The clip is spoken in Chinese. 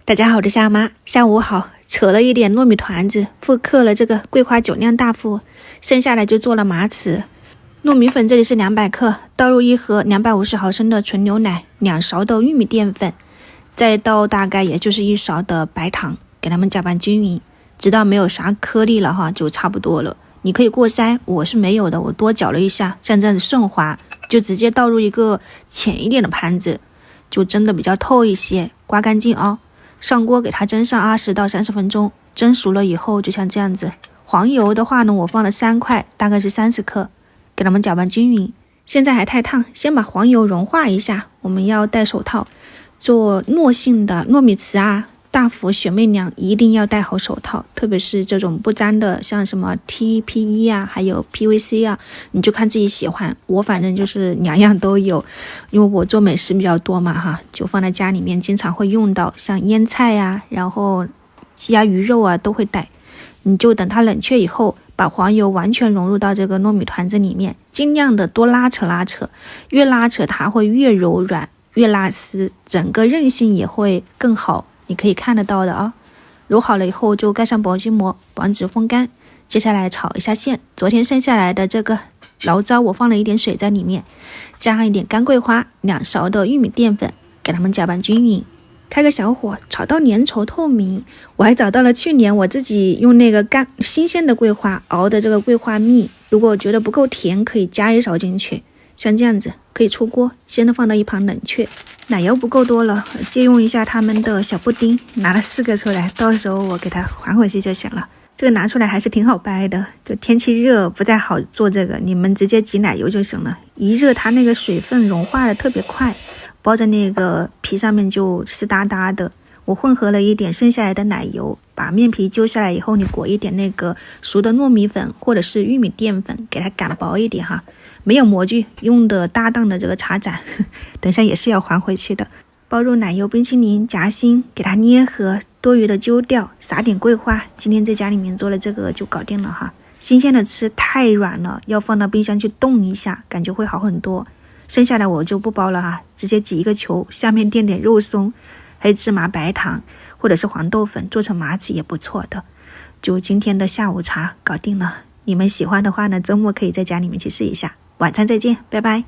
大家好，我是夏妈。下午好，扯了一点糯米团子，复刻了这个桂花酒酿大腹，剩下来就做了麻糍。糯米粉这里是200克，倒入1盒250毫升的纯牛奶，2勺的玉米淀粉，再倒大概也就是1勺的白糖，给它们搅拌均匀，直到没有啥颗粒了哈，就差不多了。你可以过筛，我是没有的，我多搅了一下，像这样子顺滑，就直接倒入一个浅一点的盘子，就蒸的比较透一些，刮干净哦。上锅给它蒸上20到30分钟，蒸熟了以后就像这样子。黄油的话呢，我放了3块，大概是30克，给它们搅拌均匀。现在还太烫，先把黄油融化一下。我们要戴手套，做糯性的糯米糍啊，大福雪媚娘一定要戴好手套，特别是这种不粘的，像什么 TPE 啊，还有 PVC 啊，你就看自己喜欢。我反正就是2样都有，因为我做美食比较多嘛哈，就放在家里面经常会用到，像腌菜啊，然后鸡鸭鱼肉啊都会带。你就等它冷却以后，把黄油完全融入到这个糯米团子里面，尽量的多拉扯拉扯，越拉扯它会越柔软，越拉丝，整个韧性也会更好。你可以看得到的啊，揉好了以后就盖上保鲜膜，防止风干。接下来炒一下馅，昨天剩下来的这个醪糟我放了一点水在里面，加上一点干桂花，2勺的玉米淀粉，给它们搅拌均匀。开个小火炒到粘稠透明。我还找到了去年我自己用那个新鲜的桂花熬的这个桂花蜜，如果觉得不够甜，可以加1勺进去。像这样子可以出锅，先的放到一旁冷却。奶油不够多了，借用一下他们的小布丁，拿了4个出来，到时候我给它还回去就行了。这个拿出来还是挺好掰的，就天气热不太好做这个，你们直接挤奶油就行了，一热它那个水分融化的特别快，包在那个皮上面就湿哒哒的。我混合了一点剩下来的奶油，把面皮揪下来以后，你裹一点那个熟的糯米粉或者是玉米淀粉，给它擀薄一点哈。没有模具，用的搭档的这个茶盏，等下也是要还回去的。包入奶油冰淇淋夹心，给它捏合，多余的揪掉，撒点桂花。今天在家里面做了这个就搞定了哈。新鲜的吃太软了，要放到冰箱去冻一下，感觉会好很多。剩下的我就不包了哈，直接挤一个球，下面垫点肉松、黑芝麻、白糖或者是黄豆粉，做成麻糍也不错的。就今天的下午茶搞定了。你们喜欢的话呢，周末可以在家里面去试一下。晚餐再见，拜拜。